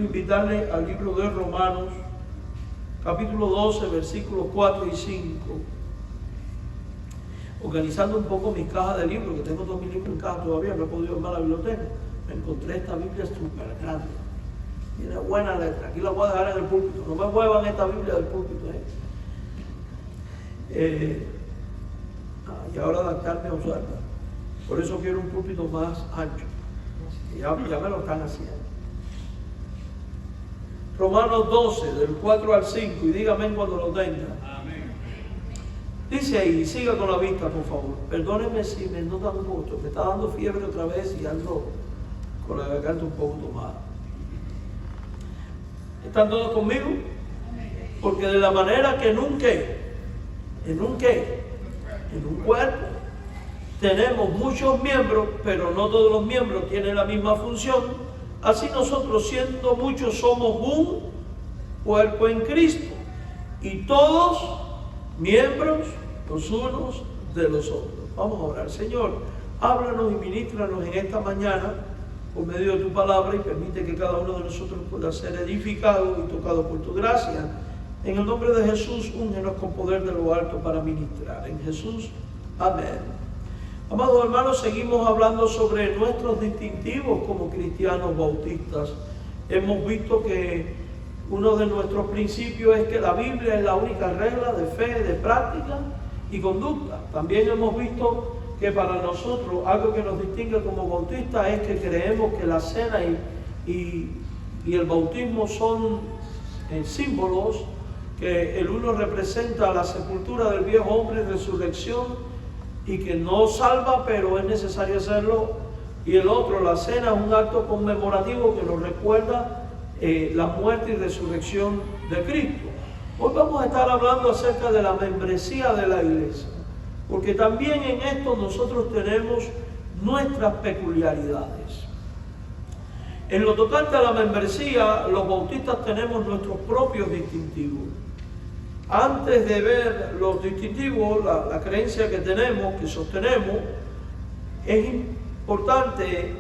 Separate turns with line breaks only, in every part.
invitarle al libro de Romanos, capítulo 12, versículos 4 y 5. Organizando un poco mis cajas de libros, que tengo todos mis libros en casa todavía, no he podido ir a la biblioteca. Me encontré esta Biblia súper grande. Tiene buena letra. Aquí la voy a dejar en el púlpito. No me muevan esta Biblia del púlpito. Y ahora adaptarme a usarla. Por eso quiero un púlpito más ancho. Ya me lo están haciendo. Romanos 12, del 4 al 5, y dígame cuando lo tenga. Amén. Dice ahí, siga con la vista, por favor. Perdónenme si me notan un poco, me está dando fiebre otra vez y ando con la garganta un poco tomada. ¿Están todos conmigo? Porque de la manera que en un cuerpo tenemos muchos miembros, pero no todos los miembros tienen la misma función. Así nosotros, siendo muchos, somos un cuerpo en Cristo, y todos miembros los unos de los otros. Vamos a orar. Señor, háblanos y ministranos en esta mañana por medio de tu palabra, y permite que cada uno de nosotros pueda ser edificado y tocado por tu gracia. En el nombre de Jesús, úngenos con poder de lo alto para ministrar. En Jesús, amén. Amados hermanos, seguimos hablando sobre nuestros distintivos como cristianos bautistas. Hemos visto que uno de nuestros principios es que la Biblia es la única regla de fe, de práctica y conducta. También hemos visto que para nosotros algo que nos distingue como bautistas es que creemos que la cena y el bautismo son símbolos, que el uno representa la sepultura del viejo hombre y resurrección, y que no salva, pero es necesario hacerlo, y el otro, la cena, es un acto conmemorativo que nos recuerda la muerte y resurrección de Cristo. Hoy vamos a estar hablando acerca de la membresía de la iglesia, porque también en esto nosotros tenemos nuestras peculiaridades. En lo tocante a la membresía, los bautistas tenemos nuestros propios distintivos. Antes de ver los distintivos, la creencia que tenemos, que sostenemos, es importante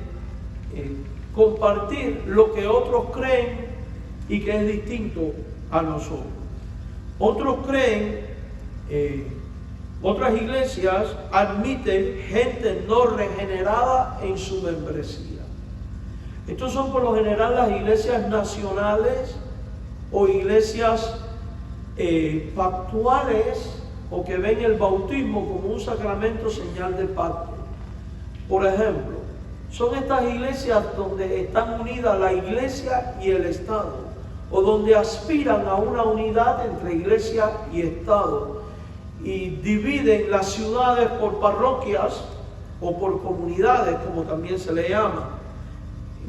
compartir lo que otros creen y que es distinto a nosotros. Otros creen, otras iglesias admiten gente no regenerada en su membresía. Estos son por lo general las iglesias nacionales o iglesias pactuales, o que ven el bautismo como un sacramento señal de pacto. Por ejemplo, son estas iglesias donde están unidas la iglesia y el Estado, o donde aspiran a una unidad entre iglesia y Estado, y dividen las ciudades por parroquias o por comunidades, como también se le llama.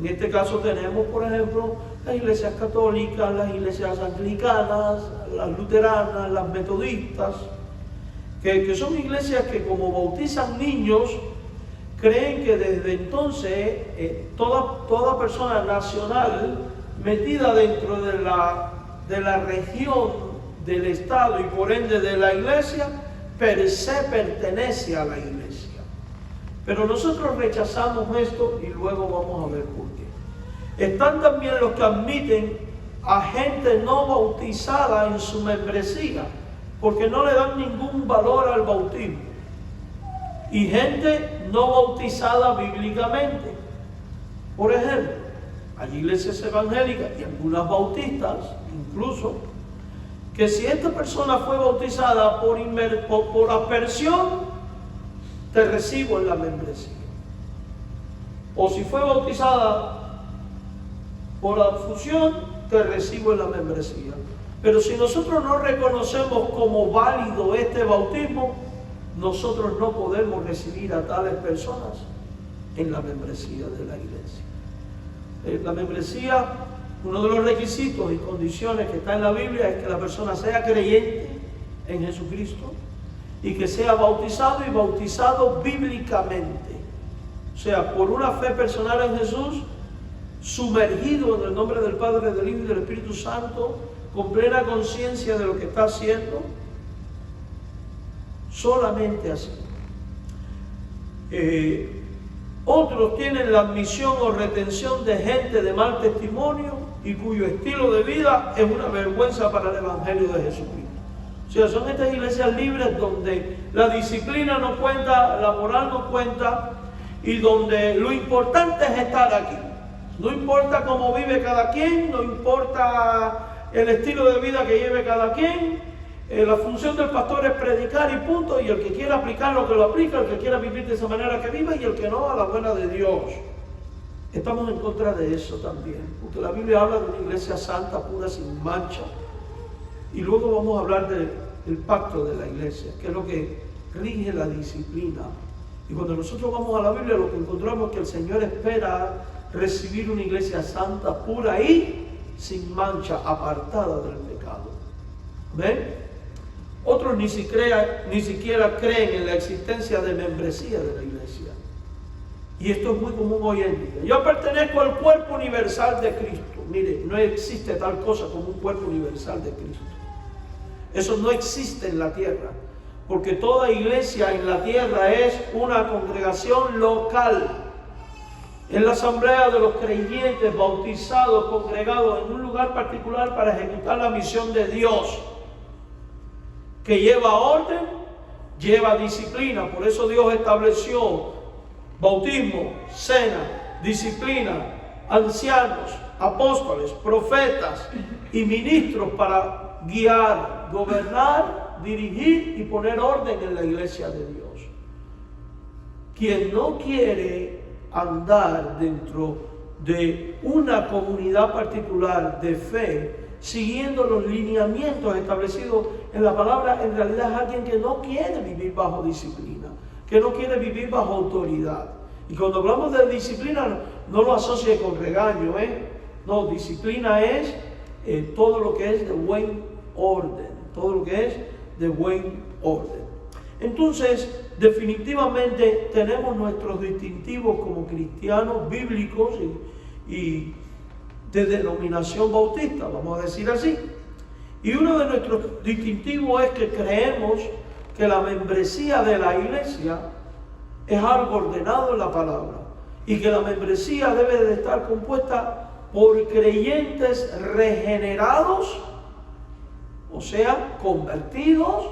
En este caso tenemos, por ejemplo, las iglesias católicas, las iglesias anglicanas, las luteranas, las metodistas, que son iglesias que, como bautizan niños, creen que desde entonces toda persona nacional metida dentro de la región del Estado y por ende de la iglesia, per se pertenece a la iglesia. Pero nosotros rechazamos esto y luego vamos a ver por qué. Están también los que admiten a gente no bautizada en su membresía, porque no le dan ningún valor al bautismo. Y gente no bautizada bíblicamente. Por ejemplo, hay iglesias evangélicas y algunas bautistas, incluso, que si esta persona fue bautizada por aspersión, te recibo en la membresía. O si fue bautizada por la fusión, te recibo en la membresía. Pero si nosotros no reconocemos como válido este bautismo, nosotros no podemos recibir a tales personas en la membresía de la iglesia. La membresía, uno de los requisitos y condiciones que está en la Biblia es que la persona sea creyente en Jesucristo y que sea bautizado y bautizado bíblicamente. O sea, por una fe personal en Jesús, sumergido en el nombre del Padre, del Hijo y del Espíritu Santo, con plena conciencia de lo que está haciendo. Solamente así. Otros tienen la admisión o retención de gente de mal testimonio y cuyo estilo de vida es una vergüenza para el Evangelio de Jesucristo. O sea, son estas iglesias libres donde la disciplina no cuenta, la moral no cuenta, y donde lo importante es estar aquí. No importa cómo vive cada quien, no importa el estilo de vida que lleve cada quien. La función del pastor es predicar y punto, y el que quiera aplicar lo que lo aplica, el que quiera vivir de esa manera que viva, y el que no, a la buena de Dios. Estamos en contra de eso también, porque la Biblia habla de una iglesia santa, pura, sin mancha. Y luego vamos a hablar del pacto de la iglesia, que es lo que rige la disciplina. Y cuando nosotros vamos a la Biblia, lo que encontramos es que el Señor espera recibir una iglesia santa, pura y sin mancha, apartada del pecado. ¿Ven? Otros ni siquiera creen en la existencia de membresía de la iglesia. Y esto es muy común hoy en día. Yo pertenezco al cuerpo universal de Cristo. Mire, no existe tal cosa como un cuerpo universal de Cristo. Eso no existe en la tierra, porque toda iglesia en la tierra es una congregación local. Es la asamblea de los creyentes bautizados, congregados en un lugar particular para ejecutar la misión de Dios, que lleva orden, lleva disciplina. Por eso Dios estableció bautismo, cena, disciplina, ancianos, apóstoles, profetas y ministros para guiar, gobernar, dirigir y poner orden en la iglesia de Dios. Quien no quiere andar dentro de una comunidad particular de fe, siguiendo los lineamientos establecidos en la palabra, en realidad es alguien que no quiere vivir bajo disciplina, que no quiere vivir bajo autoridad. Y cuando hablamos de disciplina, no lo asocie con regaño, No, disciplina es todo lo que es de buen orden, todo lo que es de buen orden. Entonces, definitivamente tenemos nuestros distintivos como cristianos bíblicos y de denominación bautista, vamos a decir así. Y uno de nuestros distintivos es que creemos que la membresía de la iglesia es algo ordenado en la palabra, y que la membresía debe de estar compuesta por creyentes regenerados, o sea, convertidos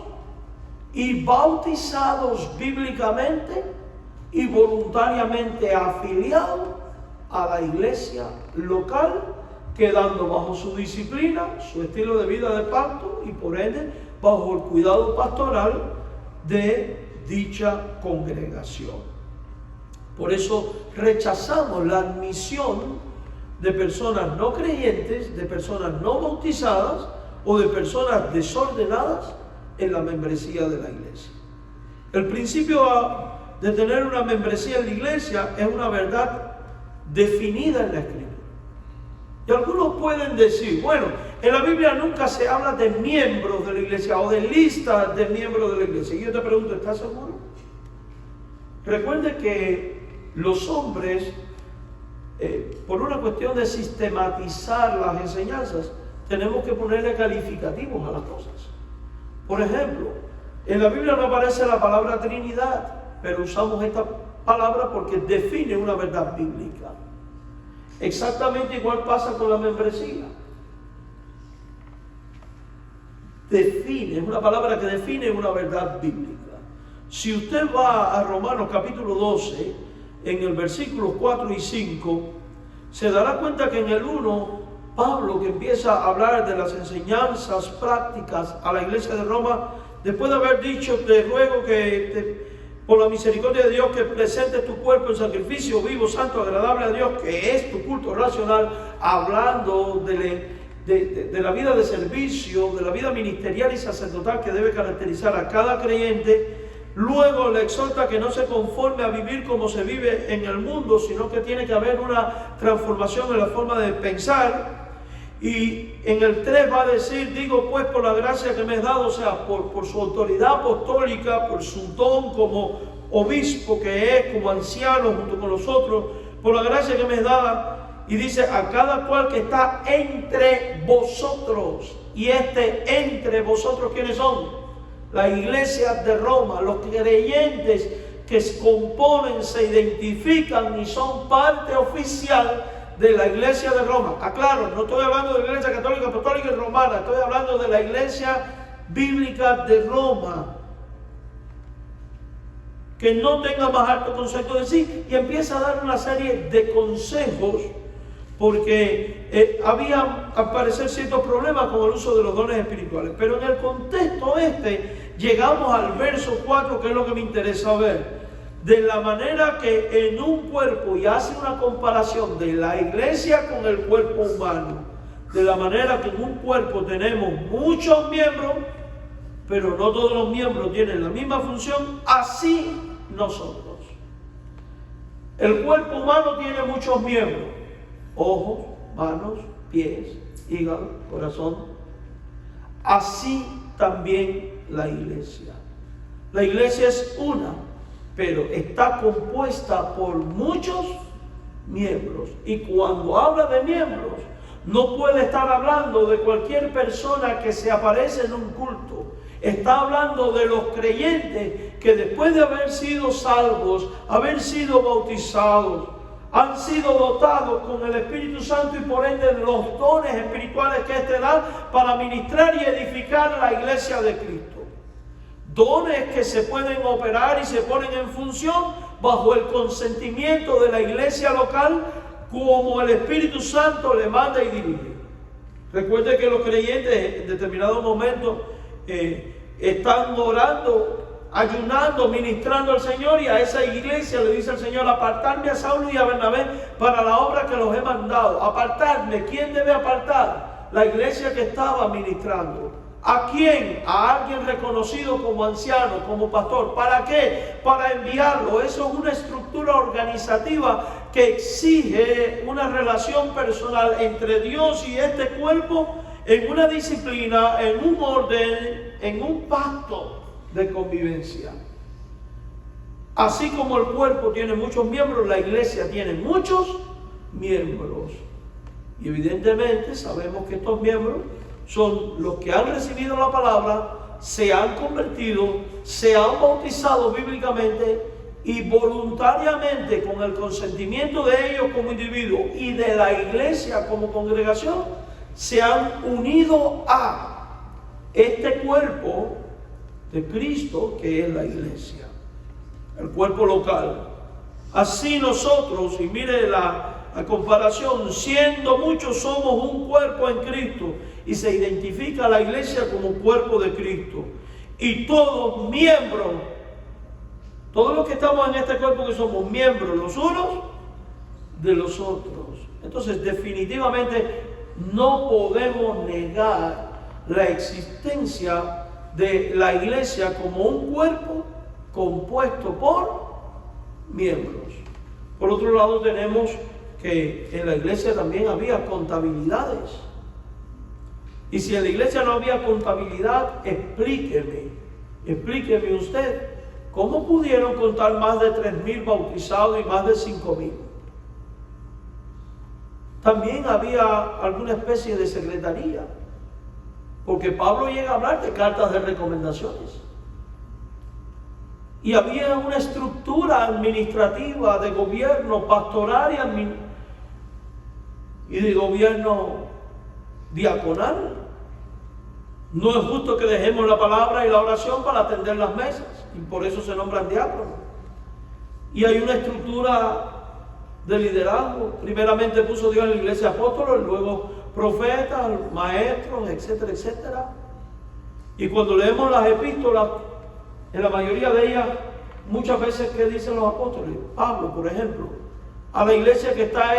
y bautizados bíblicamente y voluntariamente afiliados a la iglesia local, quedando bajo su disciplina, su estilo de vida de pacto y por ende bajo el cuidado pastoral de dicha congregación. Por eso rechazamos la admisión de personas no creyentes, de personas no bautizadas o de personas desordenadas en la membresía de la iglesia. El principio de tener una membresía en la iglesia es una verdad definida en la Escritura. Y algunos pueden decir, bueno, en la Biblia nunca se habla de miembros de la iglesia o de listas de miembros de la iglesia. Y yo te pregunto, ¿estás seguro? Recuerde que los hombres, por una cuestión de sistematizar las enseñanzas, tenemos que ponerle calificativos a las cosas. Por ejemplo, en la Biblia no aparece la palabra Trinidad, pero usamos esta palabra porque define una verdad bíblica. Exactamente igual pasa con la membresía. Define, es una palabra que define una verdad bíblica. Si usted va a Romanos capítulo 12, en el versículos 4 y 5, se dará cuenta que en el 1, Pablo, que empieza a hablar de las enseñanzas prácticas a la iglesia de Roma, después de haber dicho, te ruego que por la misericordia de Dios, que presentes tu cuerpo en sacrificio vivo, santo, agradable a Dios, que es tu culto racional, hablando de la vida de servicio, de la vida ministerial y sacerdotal que debe caracterizar a cada creyente. Luego le exhorta que no se conforme a vivir como se vive en el mundo, sino que tiene que haber una transformación en la forma de pensar. Y en el 3 va a decir, digo pues por la gracia que me es dado, o sea, por su autoridad apostólica, por su don como obispo que es, como anciano junto con los otros, por la gracia que me es dada, y dice, a cada cual que está entre vosotros. Y entre vosotros, ¿quiénes son? La iglesia de Roma, los creyentes que se componen, se identifican y son parte oficial de la iglesia de Roma. Aclaro, no estoy hablando de la iglesia católica, apostólica y romana, estoy hablando de la iglesia bíblica de Roma. Que no tenga más alto concepto de sí, y empieza a dar una serie de consejos, porque había al parecer ciertos problemas con el uso de los dones espirituales. Pero en el contexto llegamos al verso 4, que es lo que me interesa ver. De la manera que en un cuerpo, y hace una comparación de la iglesia con el cuerpo humano, de la manera que en un cuerpo tenemos muchos miembros, pero no todos los miembros tienen la misma función, así nosotros. El cuerpo humano tiene muchos miembros: ojos, manos, pies, hígado, corazón. Así también la iglesia. La iglesia es una, pero está compuesta por muchos miembros. Y cuando habla de miembros, no puede estar hablando de cualquier persona que se aparece en un culto. Está hablando de los creyentes que después de haber sido salvos, haber sido bautizados, han sido dotados con el Espíritu Santo y por ende de los dones espirituales que éste da para ministrar y edificar la iglesia de Cristo. Dones que se pueden operar y se ponen en función bajo el consentimiento de la iglesia local, como el Espíritu Santo le manda y dirige. Recuerde que los creyentes en determinado momento están orando, ayunando, ministrando al Señor, y a esa iglesia le dice el Señor: apartarme a Saulo y a Bernabé para la obra que los he mandado. Apartarme. ¿Quién debe apartar? La iglesia que estaba ministrando. ¿A quién? A alguien reconocido como anciano, como pastor. ¿Para qué? Para enviarlo. Eso es una estructura organizativa que exige una relación personal entre Dios y este cuerpo, en una disciplina, en un orden, en un pacto de convivencia. Así como el cuerpo tiene muchos miembros, la iglesia tiene muchos miembros. Y evidentemente sabemos que estos miembros son los que han recibido la palabra, se han convertido, se han bautizado bíblicamente y voluntariamente, con el consentimiento de ellos como individuos y de la iglesia como congregación, se han unido a este cuerpo de Cristo que es la iglesia, el cuerpo local. Así nosotros, y mire la comparación, siendo muchos somos un cuerpo en Cristo, y se identifica a la iglesia como cuerpo de Cristo, y todos miembros, todos los que estamos en este cuerpo, que somos miembros los unos de los otros. Entonces definitivamente no podemos negar la existencia de la iglesia como un cuerpo compuesto por miembros. Por otro lado, tenemos que en la iglesia también había contabilidades. Y si en la iglesia no había contabilidad, explíqueme usted, ¿cómo pudieron contar más de 3,000 bautizados y más de 5,000? También había alguna especie de secretaría, porque Pablo llega a hablar de cartas de recomendaciones. Y había una estructura administrativa de gobierno pastoral y de gobierno diaconal. No es justo que dejemos la palabra y la oración para atender las mesas, y por eso se nombran diáconos. Y hay una estructura de liderazgo. Primeramente puso Dios en la iglesia apóstoles, luego profetas, maestros, etcétera, etcétera. Y cuando leemos las epístolas, en la mayoría de ellas, muchas veces, ¿qué dicen los apóstoles? Pablo, por ejemplo, a la iglesia que está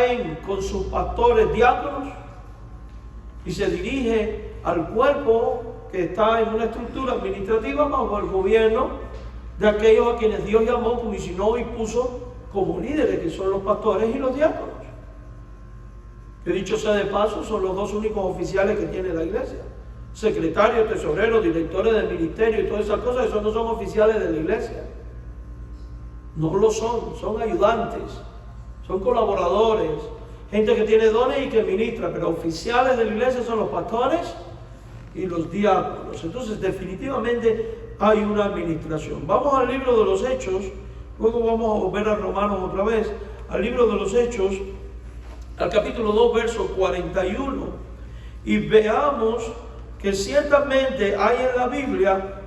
con sus pastores diáconos, y se dirige al cuerpo que está en una estructura administrativa bajo el gobierno de aquellos a quienes Dios llamó, comisionó y puso como líderes, que son los pastores y los diáconos. Que dicho sea de paso, son los dos únicos oficiales que tiene la iglesia. Secretarios, tesoreros, directores del ministerio y todas esas cosas, esos no son oficiales de la iglesia. No lo son ayudantes, son colaboradores, gente que tiene dones y que ministra, pero oficiales de la iglesia son los pastores y los diáconos. Entonces definitivamente hay una administración. Vamos al libro de los Hechos, luego vamos a volver a Romanos otra vez, al libro de los Hechos, al capítulo 2, verso 41, y veamos que ciertamente hay en la Biblia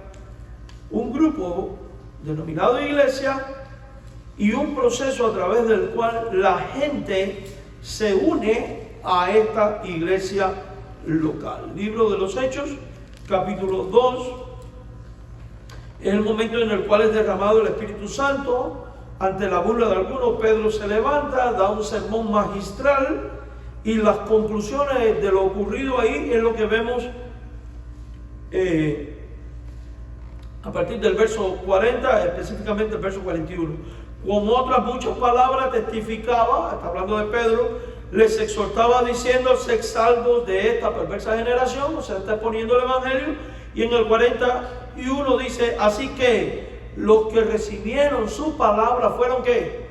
un grupo denominado iglesia y un proceso a través del cual la gente se une a esta iglesia local. Libro de los Hechos, capítulo 2, es el momento en el cual es derramado el Espíritu Santo. Ante la burla de algunos, Pedro se levanta, da un sermón magistral, y las conclusiones de lo ocurrido ahí es lo que vemos a partir del verso 40, específicamente el verso 41. Con otras muchas palabras testificaba, está hablando de Pedro, les exhortaba diciendo: sed salvos de esta perversa generación. O sea, está exponiendo el Evangelio. Y en el 41 dice: así que los que recibieron su palabra fueron ¿qué?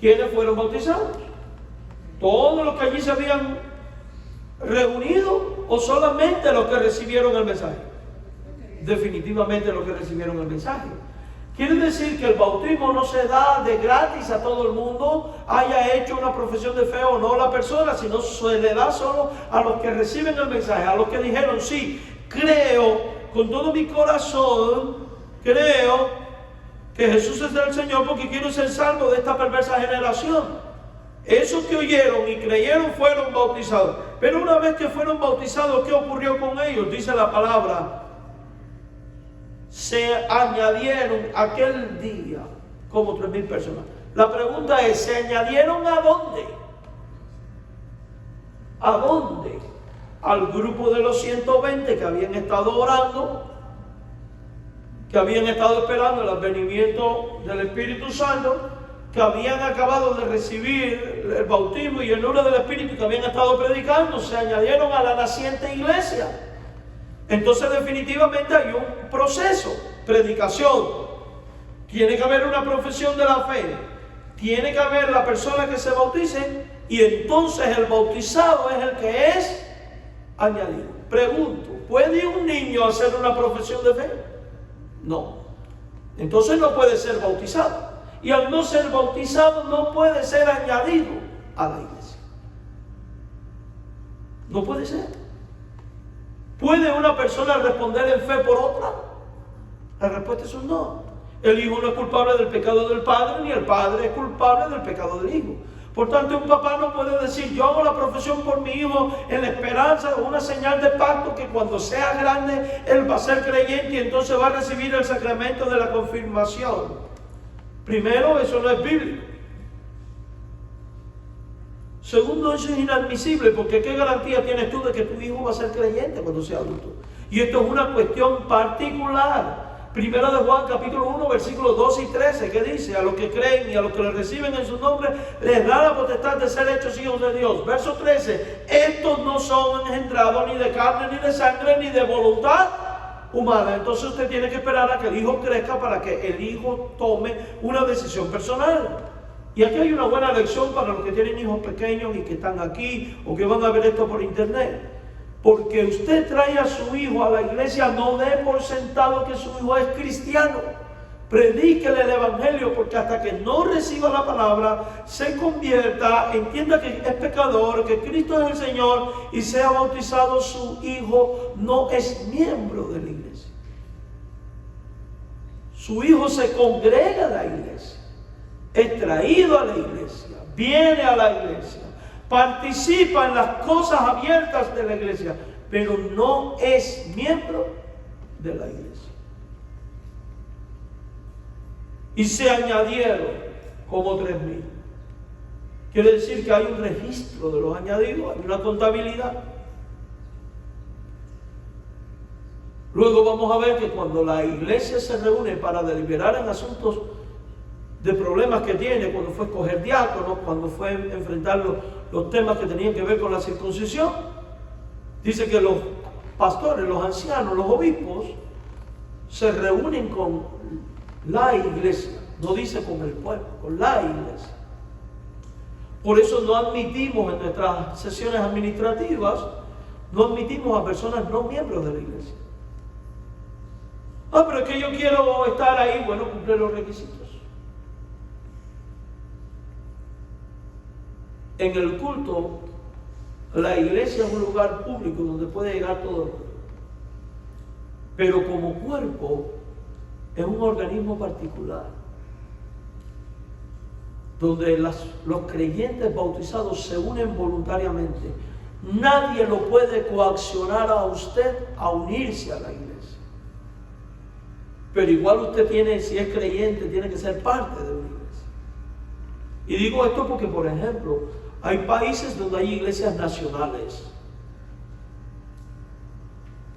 ¿Quiénes fueron bautizados? ¿Todos los que allí se habían reunido o solamente los que recibieron el mensaje? Definitivamente los que recibieron el mensaje. Quiere decir que el bautismo no se da de gratis a todo el mundo, haya hecho una profesión de fe o no la persona, sino se le da solo a los que reciben el mensaje, a los que dijeron: sí, creo con todo mi corazón, creo que Jesús es el Señor porque quiero ser salvo de esta perversa generación. Esos que oyeron y creyeron fueron bautizados. Pero una vez que fueron bautizados, ¿qué ocurrió con ellos? Dice la palabra: se añadieron aquel día como 3,000 personas. La pregunta es: ¿se añadieron a dónde? ¿A dónde? Al grupo de los 120 que habían estado orando, que habían estado esperando el advenimiento del Espíritu Santo, que habían acabado de recibir el bautismo y el llenura del Espíritu, que habían estado predicando. Se añadieron a la naciente iglesia. Entonces definitivamente hay un proceso: predicación, tiene que haber una profesión de la fe, tiene que haber la persona que se bautice, y entonces el bautizado es el que es añadido. Pregunto: ¿puede un niño hacer una profesión de fe? No. Entonces no puede ser bautizado, y al no ser bautizado no puede ser añadido a la iglesia. No puede ser. ¿Puede una persona responder en fe por otra? La respuesta es un no. El hijo no es culpable del pecado del padre, ni el padre es culpable del pecado del hijo. Por tanto, un papá no puede decir: yo hago la profesión por mi hijo en la esperanza, una señal de pacto, que cuando sea grande él va a ser creyente y entonces va a recibir el sacramento de la confirmación. Primero, eso no es bíblico. Segundo, eso es inadmisible, porque ¿qué garantía tienes tú de que tu hijo va a ser creyente cuando sea adulto? Y esto es una cuestión particular. Primera de Juan, capítulo 1, versículos 12 y 13, que dice: a los que creen y a los que le reciben en su nombre, les da la potestad de ser hechos hijos de Dios. Verso 13: estos no son engendrados ni de carne, ni de sangre, ni de voluntad humana. Entonces usted tiene que esperar a que el hijo crezca para que el hijo tome una decisión personal. Y aquí hay una buena lección para los que tienen hijos pequeños y que están aquí o que van a ver esto por internet. Porque usted trae a su hijo a la iglesia, no dé por sentado que su hijo es cristiano. Predíquele el evangelio, porque hasta que no reciba la palabra, se convierta, entienda que es pecador, que Cristo es el Señor y sea bautizado, su hijo no es miembro de la iglesia. Su hijo se congrega a la iglesia, es traído a la iglesia, viene a la iglesia, participa en las cosas abiertas de la iglesia, pero no es miembro de la iglesia. Y se añadieron como 3,000. Quiere decir que hay un registro de los añadidos, hay una contabilidad. Luego vamos a ver que cuando la iglesia se reúne para deliberar en asuntos de problemas que tiene, cuando fue escoger diáconos, cuando fue enfrentar los temas que tenían que ver con la circuncisión, dice que los pastores, los ancianos, los obispos se reúnen con la iglesia, no dice con el pueblo, con la iglesia. Por eso no admitimos en nuestras sesiones administrativas, no admitimos a personas no miembros de la iglesia. Pero es que yo quiero estar ahí. Bueno, cumple los requisitos. En el culto, la iglesia es un lugar público donde puede llegar todo el mundo. Pero como cuerpo, es un organismo particular, donde los creyentes bautizados se unen voluntariamente. Nadie lo puede coaccionar a usted a unirse a la iglesia. Pero igual usted tiene, si es creyente, tiene que ser parte de una iglesia. Y digo esto porque, por ejemplo, hay países donde hay iglesias nacionales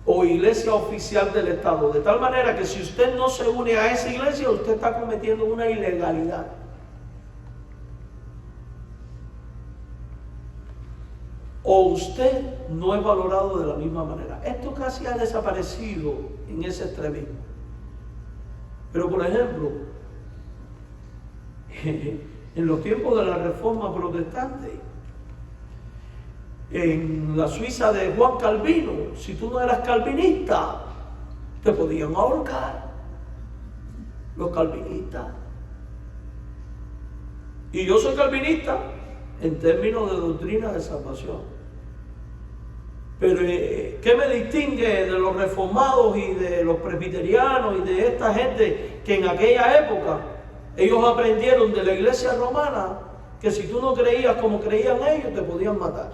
o iglesia oficial del Estado, de tal manera que si usted no se une a esa iglesia, usted está cometiendo una ilegalidad. O usted no es valorado de la misma manera. Esto casi ha desaparecido en ese extremismo. Pero, por ejemplo, en los tiempos de la Reforma Protestante, en la Suiza de Juan Calvino, si tú no eras calvinista, te podían ahorcar los calvinistas. Y yo soy calvinista en términos de doctrina de salvación. Pero ¿qué me distingue de los reformados y de los presbiterianos y de esta gente que en aquella época ellos aprendieron de la iglesia romana que si tú no creías como creían ellos te podían matar?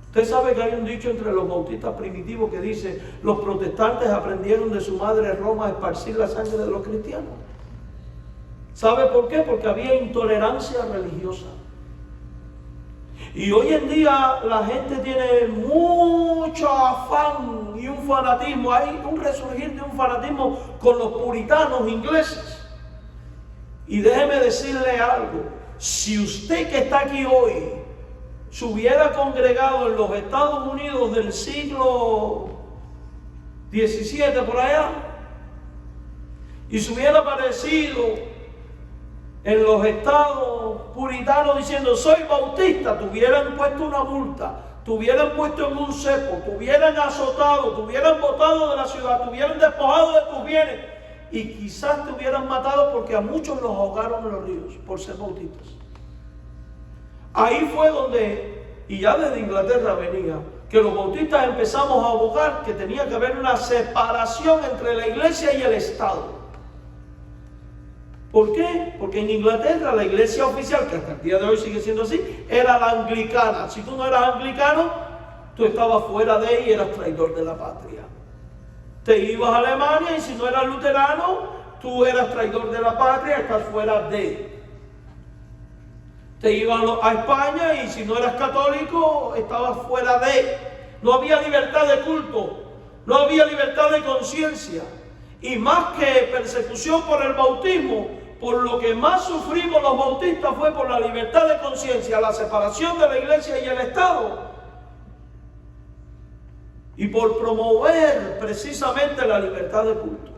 Usted sabe que hay un dicho entre los bautistas primitivos que dice: los protestantes aprendieron de su madre Roma a esparcir la sangre de los cristianos. ¿Sabe por qué? Porque había intolerancia religiosa. Y hoy en día la gente tiene mucho afán y un fanatismo. Hay un resurgir de un fanatismo con los puritanos ingleses. Y déjeme decirle algo: si usted que está aquí hoy se hubiera congregado en los Estados Unidos del siglo XVII por allá, y se hubiera aparecido en los estados puritanos diciendo soy bautista, te hubieran puesto una multa, te hubieran puesto en un cepo, te hubieran azotado, te hubieran botado de la ciudad, te hubieran despojado de tus bienes y quizás te hubieran matado, porque a muchos los ahogaron en los ríos por ser bautistas. Ahí fue donde, y ya desde Inglaterra venía, que los bautistas empezamos a abogar que tenía que haber una separación entre la iglesia y el Estado. ¿Por qué? Porque en Inglaterra la iglesia oficial, que hasta el día de hoy sigue siendo así, era la anglicana. Si tú no eras anglicano, tú estabas fuera de y eras traidor de la patria. Te ibas a Alemania y si no eras luterano, tú eras traidor de la patria, estás fuera de. Te ibas a España y si no eras católico, estabas fuera de. No había libertad de culto, no había libertad de conciencia. Y más que persecución por el bautismo, por lo que más sufrimos los bautistas fue por la libertad de conciencia, la separación de la iglesia y el Estado, y por promover precisamente la libertad de culto.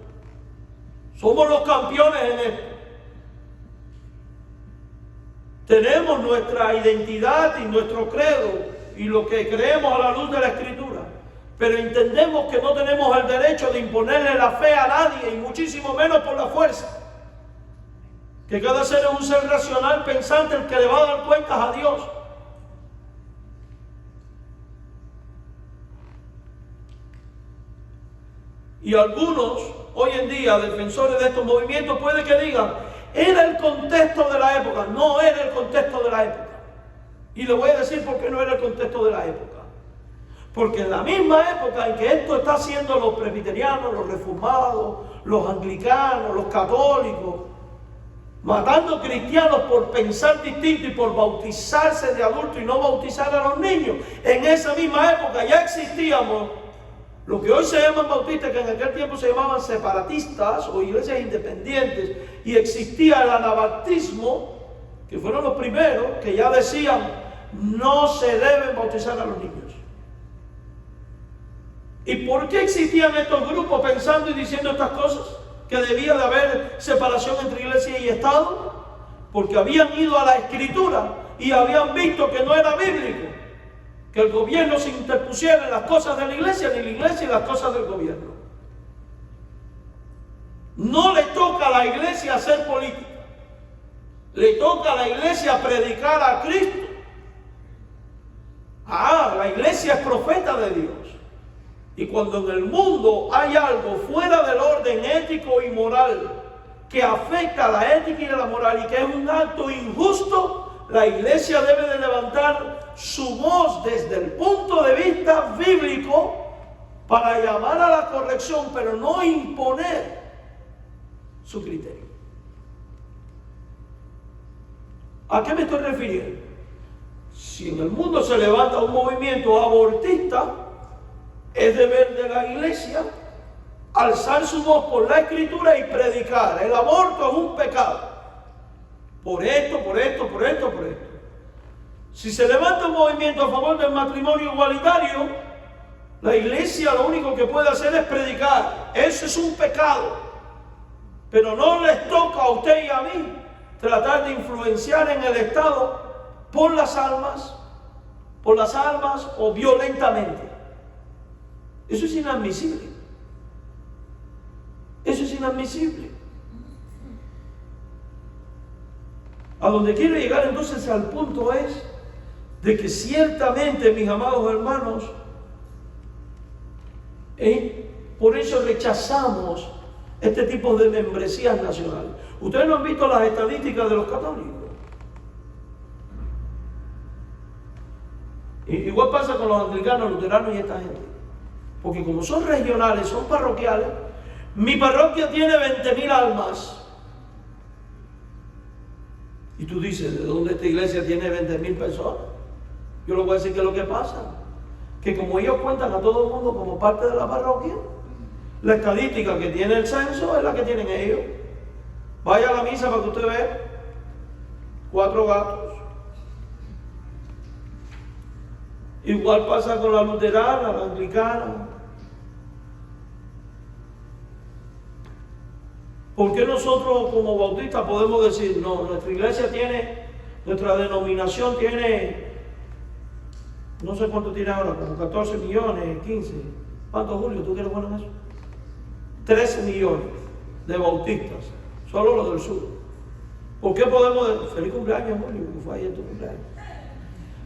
Somos los campeones en esto. Tenemos nuestra identidad y nuestro credo y lo que creemos a la luz de la Escritura, pero entendemos que no tenemos el derecho de imponerle la fe a nadie, y muchísimo menos por la fuerza. Que cada ser es un ser racional, pensante, el que le va a dar cuentas a Dios. Y algunos, hoy en día, defensores de estos movimientos, puede que digan, era el contexto de la época. No era el contexto de la época. Y le voy a decir por qué no era el contexto de la época. Porque en la misma época en que esto está haciendo los presbiterianos, los reformados, los anglicanos, los católicos, matando cristianos por pensar distinto y por bautizarse de adulto y no bautizar a los niños, en esa misma época ya existíamos lo que hoy se llaman bautistas, que en aquel tiempo se llamaban separatistas o iglesias independientes, y existía el anabaptismo, que fueron los primeros que ya decían no se deben bautizar a los niños. ¿Y por qué existían estos grupos pensando y diciendo estas cosas? Que debía de haber separación entre iglesia y Estado, porque habían ido a la Escritura y habían visto que no era bíblico que el gobierno se interpusiera en las cosas de la iglesia, ni la iglesia en las cosas del gobierno. No le toca a la iglesia hacer política, le toca a la iglesia predicar a Cristo La iglesia es profeta de Dios. Y cuando en el mundo hay algo fuera del orden ético y moral que afecta a la ética y a la moral y que es un acto injusto, la iglesia debe de levantar su voz desde el punto de vista bíblico para llamar a la corrección, pero no imponer su criterio. ¿A qué me estoy refiriendo? Si en el mundo se levanta un movimiento abortista, es deber de la iglesia alzar su voz por la escritura y predicar. El aborto es un pecado. Por esto. Si se levanta un movimiento a favor del matrimonio igualitario, la iglesia lo único que puede hacer es predicar. Eso es un pecado. Pero no les toca a usted y a mí tratar de influenciar en el Estado por las almas o violentamente. Eso es inadmisible. Eso es inadmisible. A donde quiero llegar entonces al punto es de que ciertamente, mis amados hermanos, por eso rechazamos este tipo de membresías nacionales. Ustedes no han visto las estadísticas de los católicos. Igual pasa con los anglicanos, luteranos y esta gente. Porque como son regionales, son parroquiales, mi parroquia tiene 20,000 almas. Y tú dices, ¿de dónde esta iglesia tiene 20,000 personas? Yo les voy a decir que es lo que pasa. Que como ellos cuentan a todo el mundo como parte de la parroquia, la estadística que tiene el censo es la que tienen ellos. Vaya a la misa para que usted vea 4 gatos. Igual pasa con la luterana, la anglicana. ¿Por qué nosotros como bautistas podemos decir, no, nuestra denominación tiene, no sé cuánto tiene ahora, como 14 millones, 15? ¿Cuánto, Julio? ¿Tú quieres bueno en eso? 13 millones de bautistas, solo los del sur. ¿Por qué podemos decir, feliz cumpleaños, Julio, que fue ayer tu cumpleaños?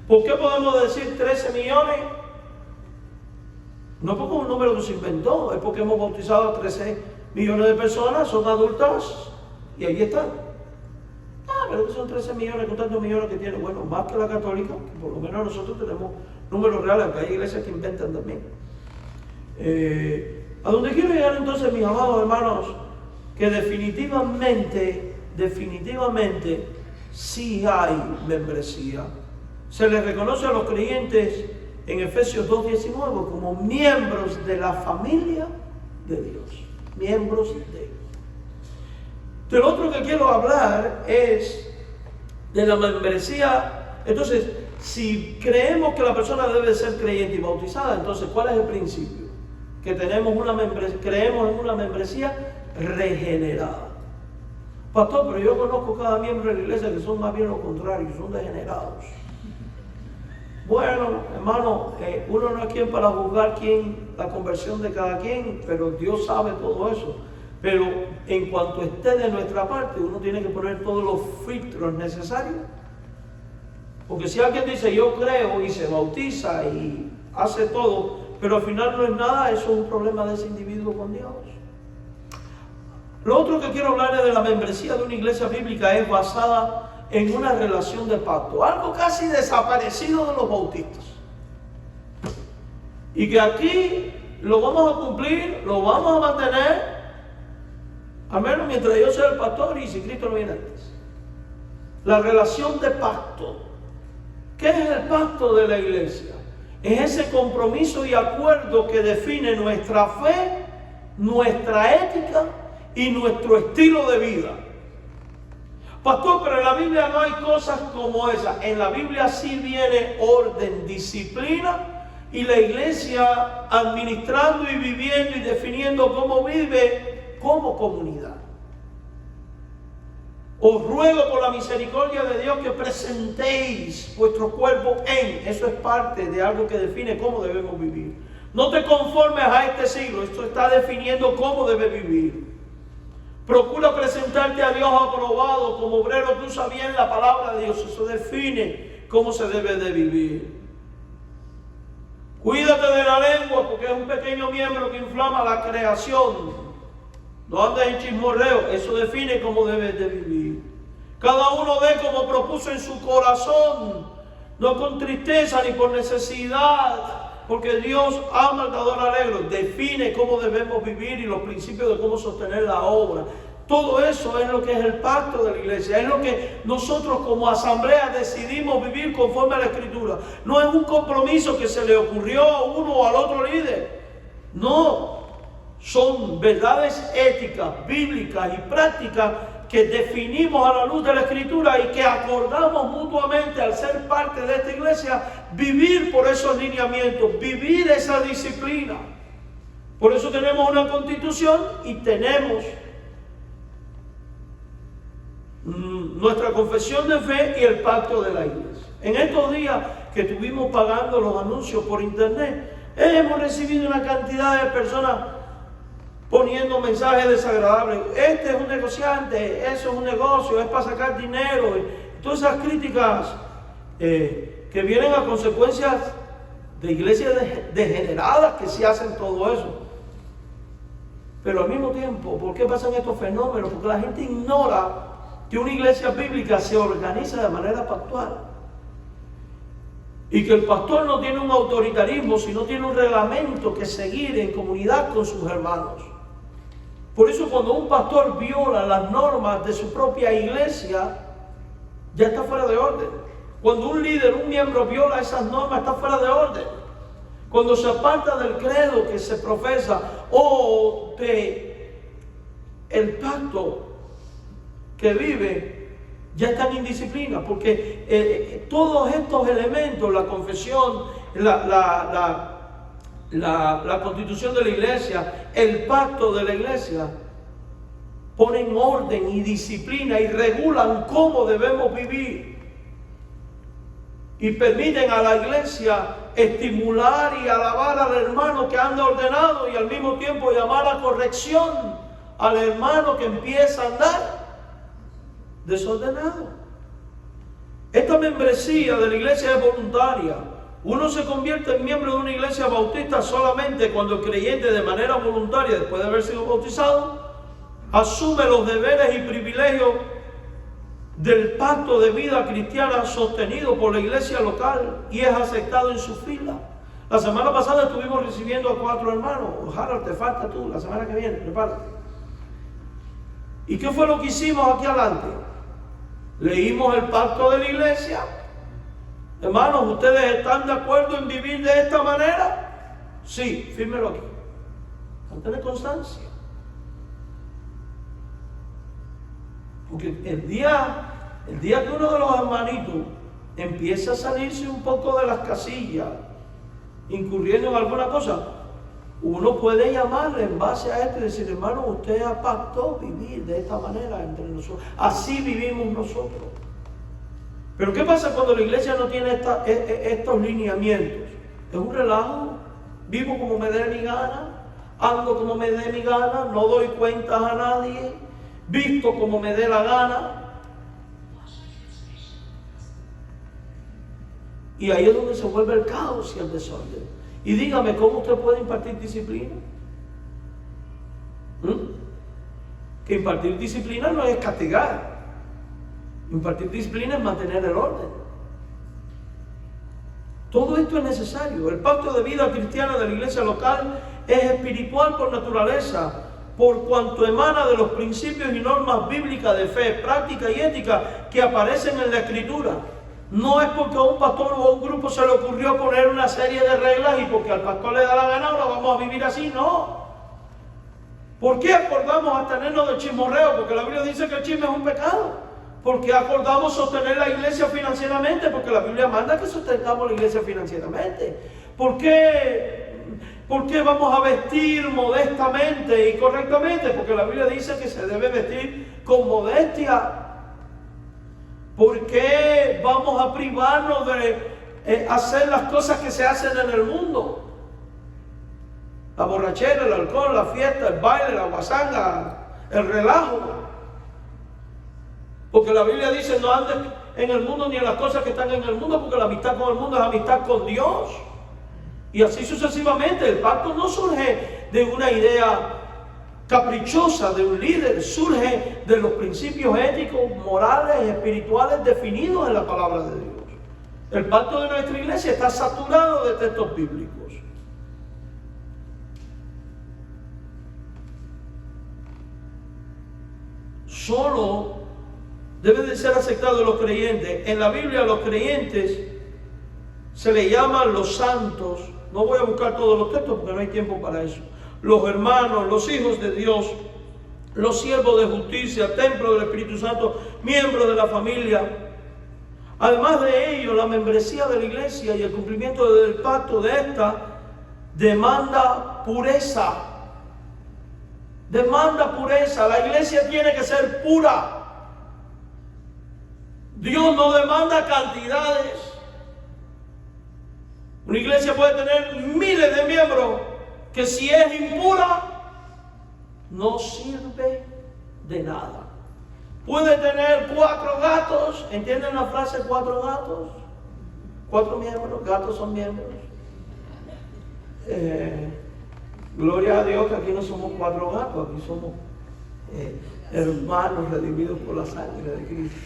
¿Por qué podemos decir 13 millones? No porque es un número que se inventó, es porque hemos bautizado a 13 millones de personas, son adultas, y ahí están. Pero que son 13 millones, con tantos millones que tiene, bueno, más que la católica, que por lo menos nosotros tenemos números reales, aunque hay iglesias que inventan también. A donde quiero llegar entonces, mis amados hermanos, que definitivamente, sí hay membresía. Se les reconoce a los creyentes en Efesios 2:19 como miembros de la familia de Dios. Miembros de Él. Del otro que quiero hablar es de la membresía. Entonces, si creemos que la persona debe ser creyente y bautizada, entonces, ¿cuál es el principio? Que tenemos creemos en una membresía regenerada. Pastor, pero yo conozco cada miembro de la iglesia que son más bien lo contrario, son degenerados. Bueno, hermano, uno no es quien para juzgar la conversión de cada quien, pero Dios sabe todo eso. Pero en cuanto esté de nuestra parte, uno tiene que poner todos los filtros necesarios. Porque si alguien dice yo creo y se bautiza y hace todo, pero al final no es nada, eso es un problema de ese individuo con Dios. Lo otro que quiero hablar es de la membresía de una iglesia bíblica, es basada en una relación de pacto, algo casi desaparecido de los bautistas, y que aquí lo vamos a cumplir, lo vamos a mantener, al menos mientras yo sea el pastor y si Cristo no viene antes. La relación de pacto. ¿Qué es el pacto de la iglesia? Es ese compromiso y acuerdo que define nuestra fe, nuestra ética y nuestro estilo de vida. Pastor, pero en la Biblia no hay cosas como esas. En la Biblia sí viene orden, disciplina, y la iglesia administrando y viviendo y definiendo cómo vive como comunidad. Os ruego por la misericordia de Dios que presentéis vuestro cuerpo eso es parte de algo que define cómo debemos vivir. No te conformes a este siglo, esto está definiendo cómo debes vivir. Procura presentarte a Dios aprobado como obrero que usa bien la palabra de Dios. Eso define cómo se debe de vivir. Cuídate de la lengua, porque es un pequeño miembro que inflama la creación. No andes en chismorreo, eso define cómo debes de vivir. Cada uno dé como propuso en su corazón, no con tristeza ni por necesidad, porque Dios ama al dador alegre. Define cómo debemos vivir y los principios de cómo sostener la obra. Todo eso es lo que es el pacto de la iglesia, es lo que nosotros como asamblea decidimos vivir conforme a la Escritura. No es un compromiso que se le ocurrió a uno o al otro líder. No, son verdades éticas, bíblicas y prácticas que definimos a la luz de la Escritura y que acordamos mutuamente al ser parte de esta iglesia, vivir por esos lineamientos, vivir esa disciplina. Por eso tenemos una constitución y tenemos nuestra confesión de fe y el pacto de la iglesia. En estos días que estuvimos pagando los anuncios por internet, hemos recibido una cantidad de personas poniendo mensajes desagradables. Este es un negociante, eso es un negocio, es para sacar dinero. Todas esas críticas que vienen a consecuencias de iglesias degeneradas que sí hacen todo eso. Pero al mismo tiempo, ¿por qué pasan estos fenómenos? Porque la gente ignora que una iglesia bíblica se organiza de manera pactual y que el pastor no tiene un autoritarismo, sino tiene un reglamento que seguir en comunidad con sus hermanos. Por eso cuando un pastor viola las normas de su propia iglesia, ya está fuera de orden. Cuando un líder, un miembro viola esas normas, está fuera de orden. Cuando se aparta del credo que se profesa o de el pacto que vive, ya están en indisciplina, porque todos estos elementos, la confesión, la constitución de la iglesia, el pacto de la iglesia, ponen orden y disciplina y regulan cómo debemos vivir y permiten a la iglesia estimular y alabar al hermano que anda ordenado y al mismo tiempo llamar a corrección al hermano que empieza a andar desordenado. Esta membresía de la iglesia es voluntaria. Uno se convierte en miembro de una iglesia bautista solamente cuando el creyente, de manera voluntaria, después de haber sido bautizado, asume los deberes y privilegios del pacto de vida cristiana sostenido por la iglesia local y es aceptado en su fila. La semana pasada estuvimos recibiendo a 4 hermanos. Ojalá te falta tú, la semana que viene, prepárate. ¿Y qué fue lo que hicimos aquí adelante? Leímos el pacto de la iglesia. Hermanos, ¿ustedes están de acuerdo en vivir de esta manera? Sí, fírmelo aquí. Van a tener constancia. Porque el día que uno de los hermanitos empieza a salirse un poco de las casillas, incurriendo en alguna cosa, uno puede llamarle en base a esto y decir: hermano, usted pactó vivir de esta manera entre nosotros. Así vivimos nosotros. Pero ¿qué pasa cuando la iglesia no tiene estos lineamientos? Es un relajo. Vivo como me dé mi gana, ando como me dé mi gana, no doy cuentas a nadie, visto como me dé la gana. Y ahí es donde se vuelve el caos y el desorden. Y dígame, ¿cómo usted puede impartir disciplina? Que impartir disciplina no es castigar. Impartir disciplina es mantener el orden. Todo esto es necesario. El pacto de vida cristiana de la iglesia local es espiritual por naturaleza, por cuanto emana de los principios y normas bíblicas de fe, práctica y ética que aparecen en la Escritura. No es porque a un pastor o a un grupo se le ocurrió poner una serie de reglas y porque al pastor le da la gana ahora vamos a vivir así, no. ¿Por qué acordamos abstenernos del chismorreo? Porque la Biblia dice que el chisme es un pecado. ¿Por qué acordamos sostener la iglesia financieramente? Porque la Biblia manda que sostengamos la iglesia financieramente. ¿Por qué vamos a vestir modestamente y correctamente? Porque la Biblia dice que se debe vestir con modestia. ¿Por qué vamos a privarnos de hacer las cosas que se hacen en el mundo? La borrachera, el alcohol, la fiesta, el baile, la guasanga, el relajo. Porque la Biblia dice: no andes en el mundo ni en las cosas que están en el mundo, porque la amistad con el mundo es amistad con Dios. Y así sucesivamente. El pacto no surge de una idea caprichosa de un líder, surge de los principios éticos, morales, espirituales definidos en la palabra de Dios. El pacto de nuestra iglesia está saturado de textos bíblicos. Solo debe de ser aceptado de los creyentes. En la Biblia a los creyentes se le llaman los santos. No voy a buscar todos los textos porque no hay tiempo para eso. Los hermanos, los hijos de Dios, los siervos de justicia, templo del Espíritu Santo, miembros de la familia. Además de ello, la membresía de la iglesia y el cumplimiento del pacto de esta demanda pureza. Demanda pureza. La iglesia tiene que ser pura. Dios no demanda cantidades. Una iglesia puede tener miles de miembros que si es impura no sirve de nada. Puede tener 4 gatos. ¿Entienden la frase 4 gatos? 4 miembros. Gatos son miembros. Gloria a Dios que aquí no somos 4 gatos. Aquí somos hermanos redimidos por la sangre de Cristo.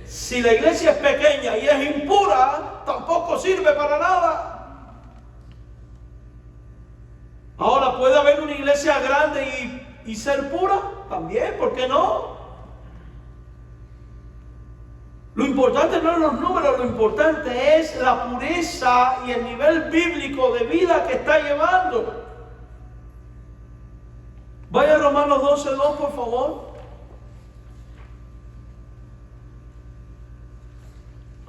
Si la iglesia es pequeña y es impura, tampoco sirve para nada. Ahora, ¿puede haber una iglesia grande y ser pura? También, ¿por qué no? Lo importante no es los números, lo importante es la pureza y el nivel bíblico de vida que está llevando. Vaya a Romanos 12:2, por favor.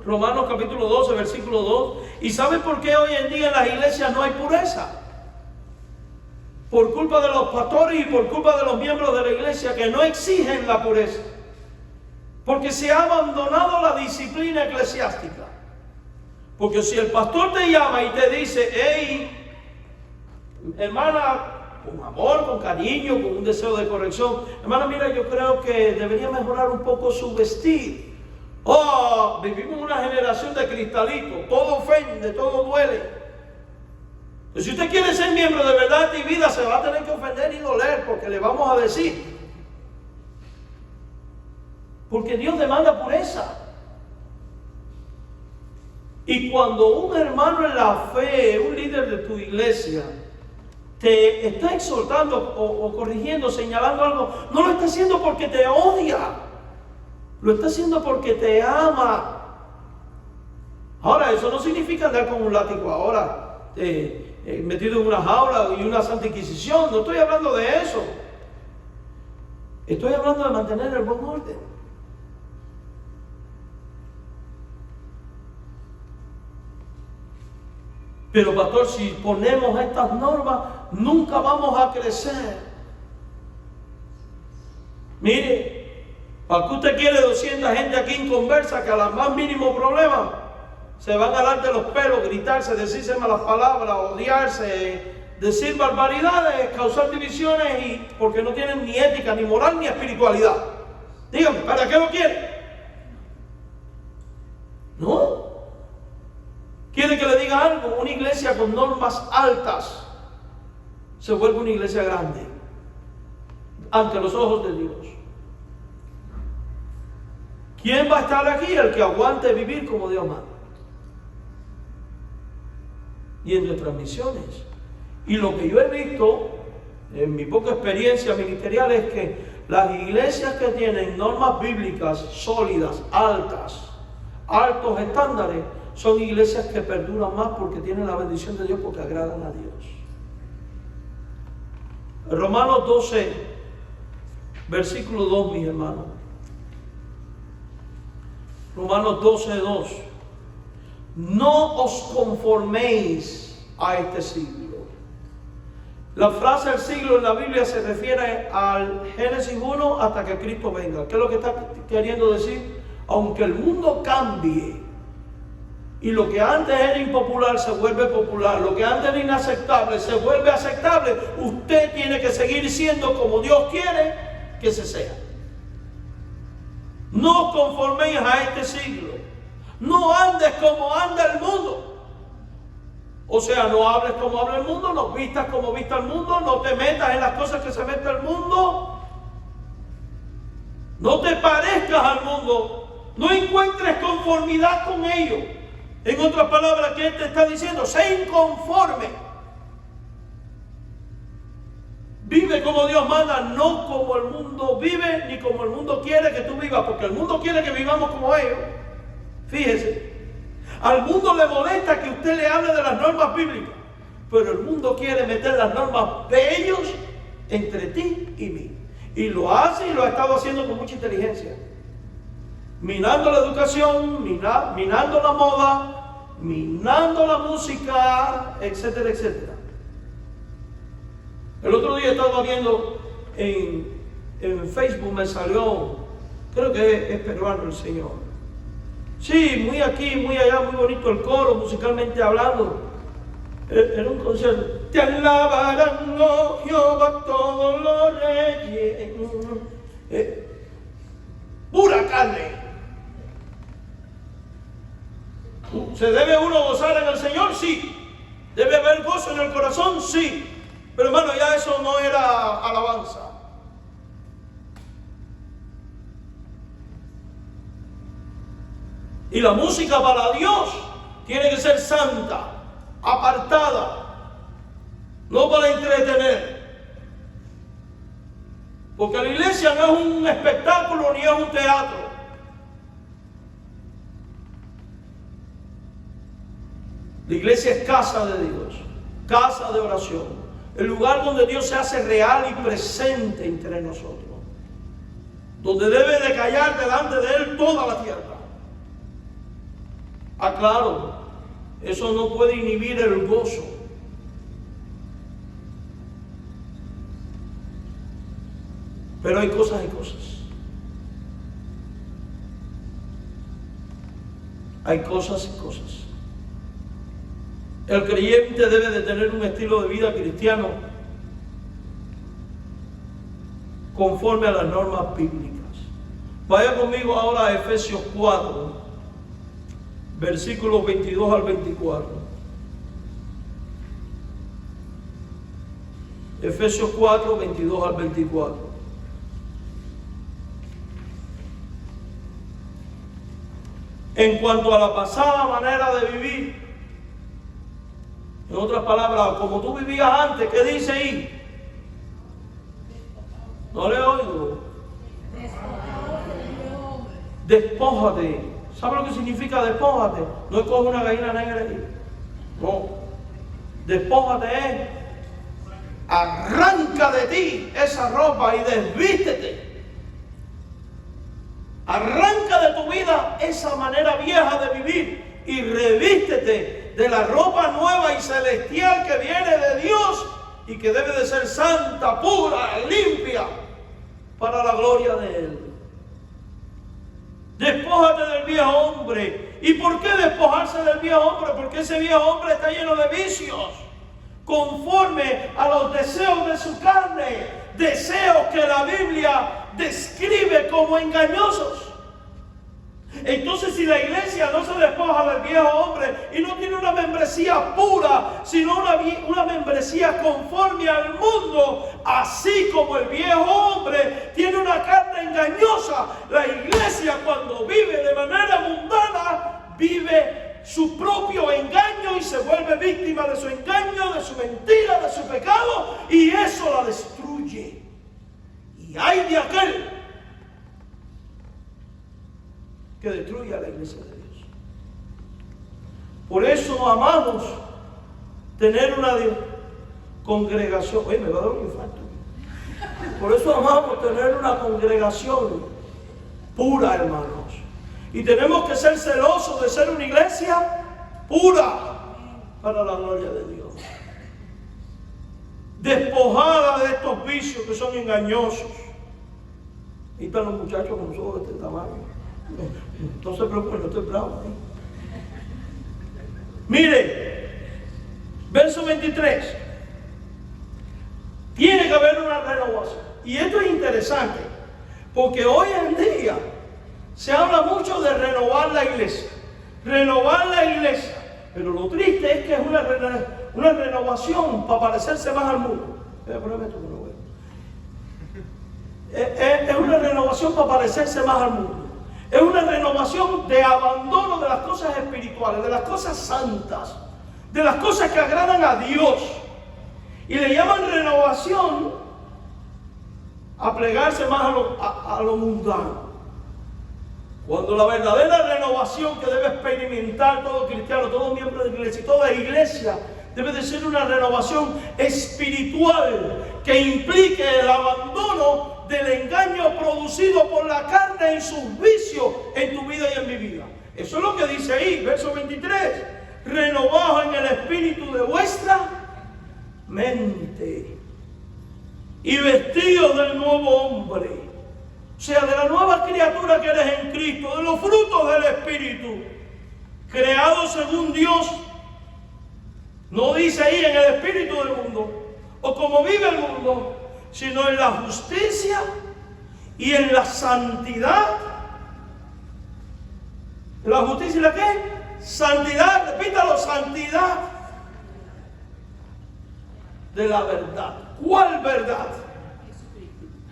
Romanos capítulo 12, versículo 2. ¿Y saben por qué hoy en día en las iglesias no hay pureza? Por culpa de los pastores y por culpa de los miembros de la iglesia que no exigen la pureza. Porque se ha abandonado la disciplina eclesiástica. Porque si el pastor te llama y te dice, hey, hermana, con amor, con cariño, con un deseo de corrección, hermana, mira, yo creo que debería mejorar un poco su vestir. Oh, vivimos una generación de cristalitos, todo ofende, todo duele. Pero si usted quiere ser miembro de verdad y vida, se va a tener que ofender y doler, porque le vamos a decir. Porque Dios demanda pureza. Y cuando un hermano en la fe, un líder de tu iglesia, te está exhortando o corrigiendo, señalando algo, no lo está haciendo porque te odia. Lo está haciendo porque te ama. Ahora, eso no significa andar con un látigo ahora, metido en una jaula y una santa inquisición. No estoy hablando de eso. Estoy hablando de mantener el buen orden. Pero pastor, si ponemos estas normas, nunca vamos a crecer. Mire, ¿para qué usted quiere 200 gente aquí en conversa que a los más mínimo problema se van a jalarte los pelos, gritarse, decirse malas palabras, odiarse, decir barbaridades, causar divisiones y porque no tienen ni ética, ni moral, ni espiritualidad? Dígame, ¿para qué lo quiere? ¿No? ¿Quiere que le diga algo? Una iglesia con normas altas se vuelve una iglesia grande ante los ojos de Dios. ¿Quién va a estar aquí? El que aguante vivir como Dios manda. Y en nuestras misiones. Y lo que yo he visto en mi poca experiencia ministerial es que las iglesias que tienen normas bíblicas sólidas, altas, altos estándares, son iglesias que perduran más porque tienen la bendición de Dios, porque agradan a Dios. Romanos 12, versículo 2, mis hermanos. Romanos 12, 2. No os conforméis a este siglo. La frase del siglo en la Biblia se refiere al Génesis 1 hasta que Cristo venga. ¿Qué es lo que está queriendo decir? Aunque el mundo cambie y lo que antes era impopular se vuelve popular, lo que antes era inaceptable se vuelve aceptable, usted tiene que seguir siendo como Dios quiere que se sea. No os conforméis a este siglo. No andes como anda el mundo. O sea, no hables como habla el mundo, no vistas como vista el mundo, no te metas en las cosas que se mete el mundo. No te parezcas al mundo, no encuentres conformidad con ellos. En otras palabras, ¿qué te está diciendo? Sé inconforme. Vive como Dios manda, no como el mundo vive, ni como el mundo quiere que tú vivas, porque el mundo quiere que vivamos como ellos. Fíjese, al mundo le molesta que usted le hable de las normas bíblicas, pero el mundo quiere meter las normas de ellos entre ti y mí. Y lo hace y lo ha estado haciendo con mucha inteligencia. Minando la educación, minando la moda, minando la música, etcétera, etcétera. El otro día estaba viendo en Facebook, me salió, creo que es peruano el señor. Sí, muy aquí, muy allá, muy bonito el coro, musicalmente hablando. Era un concierto. Te alabarán, oh Jehová, todos los reyes. Pura carne. ¿Se debe uno gozar en el Señor? Sí. ¿Debe haber gozo en el corazón? Sí. Pero hermano, ya eso no era alabanza. Y la música para Dios tiene que ser santa, apartada, no para entretener. Porque la iglesia no es un espectáculo ni es un teatro. La iglesia es casa de Dios, casa de oración, el lugar donde Dios se hace real y presente entre nosotros, donde debe de callar delante de Él toda la tierra. Claro, eso no puede inhibir el gozo. Pero hay cosas y cosas. Hay cosas y cosas. El creyente debe de tener un estilo de vida cristiano conforme a las normas bíblicas. Vaya conmigo ahora a Efesios 4, versículos 22 al 24. Efesios 4, 22 al 24. En cuanto a la pasada manera de vivir, en otras palabras, como tú vivías antes, ¿qué dice ahí? No le oigo. Despójate. ¿Sabe lo que significa despójate? No es coger una gallina negra ahí. No. Despójate es arranca de ti esa ropa y desvístete. Arranca de tu vida esa manera vieja de vivir y revístete de la ropa nueva y celestial que viene de Dios y que debe de ser santa, pura, limpia para la gloria de Él. Despójate del viejo hombre. ¿Y por qué despojarse del viejo hombre? Porque ese viejo hombre está lleno de vicios, conforme a los deseos de su carne, deseos que la Biblia describe como engañosos. Entonces, si la iglesia no se despoja del viejo hombre y no tiene una membresía pura, sino una membresía conforme al mundo, así como el viejo hombre tiene una carne engañosa, la iglesia, cuando vive de manera mundana, vive su propio engaño y se vuelve víctima de su engaño, de su mentira, de su pecado, y eso la destruye. Y hay de aquel que destruye a la iglesia de Dios. Por eso amamos tener una congregación. Oye, me va a dar un infarto. Por eso amamos tener una congregación pura, hermanos. Y tenemos que ser celosos de ser una iglesia pura para la gloria de Dios. Despojada de estos vicios que son engañosos. Ahí están los muchachos con los ojos de este tamaño. No se preocupen, no estoy bravo. Mire, verso 23. Tiene que haber una renovación. Y esto es interesante, porque hoy en día se habla mucho de renovar la iglesia. Renovar la iglesia. Pero lo triste es que es una renovación para parecerse más al mundo. Es una renovación para parecerse más al mundo. Es una renovación de abandono de las cosas espirituales, de las cosas santas, de las cosas que agradan a Dios. Y le llaman renovación a plegarse más a lo mundano. Cuando la verdadera renovación que debe experimentar todo cristiano, todo miembro de la iglesia y toda iglesia debe de ser una renovación espiritual que implique el abandono del engaño producido por la carne y sus vicios en tu vida y en mi vida. Eso es lo que dice ahí, verso 23. Renovaos en el espíritu de vuestra mente y vestidos del nuevo hombre. O sea, de la nueva criatura que eres en Cristo, de los frutos del Espíritu, creados según Dios. No dice ahí en el espíritu del mundo, o como vive el mundo, sino en la justicia y en la santidad. ¿La justicia y la qué? Santidad, repítalo, santidad de la verdad. ¿Cuál verdad?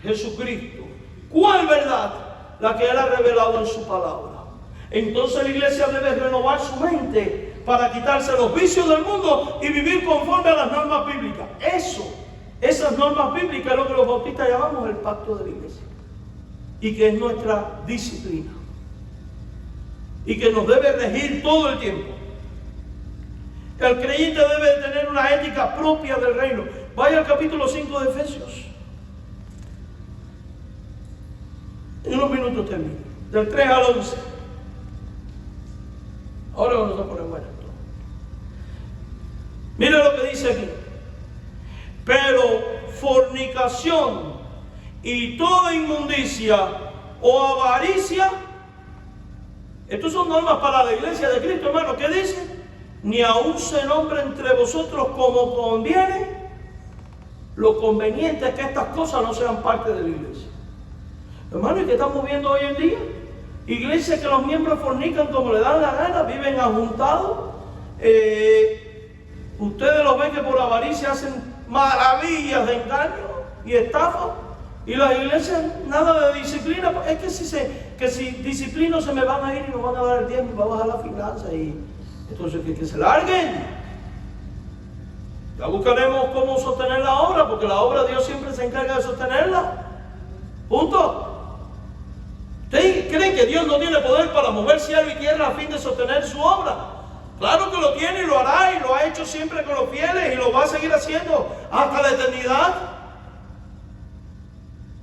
Jesucristo. ¿Cuál verdad? La que Él ha revelado en su palabra. Entonces la iglesia debe renovar su mente para quitarse los vicios del mundo y vivir conforme a las normas bíblicas. Esas normas bíblicas es lo que los bautistas llamamos el pacto de la iglesia. Y que es nuestra disciplina. Y que nos debe regir todo el tiempo. El creyente debe tener una ética propia del reino. Vaya al capítulo 5 de Efesios. En unos minutos termino. Del 3 al 11. Ahora vamos a poner bueno. Mira lo que dice aquí. Pero fornicación y toda inmundicia o avaricia. Estas son normas para la iglesia de Cristo, hermano. ¿Qué dice? Ni aún se nombre entre vosotros como conviene. Lo conveniente es que estas cosas no sean parte de la iglesia. Hermano, ¿y qué estamos viendo hoy en día? Iglesias que los miembros fornican como le dan la gana, viven ajuntados. Ustedes los ven que por avaricia hacen maravillas de engaño y estafa. Y las iglesias nada de disciplina. Es que si disciplino se me van a ir y nos van a dar el tiempo y va a bajar la finanza. Y entonces que se larguen. Ya buscaremos cómo sostener la obra, porque la obra Dios siempre se encarga de sostenerla. Punto. ¿Ustedes creen que Dios no tiene poder para mover cielo y tierra a fin de sostener su obra? Claro que lo tiene y lo hará, y lo ha hecho siempre con los fieles y lo va a seguir haciendo hasta la eternidad.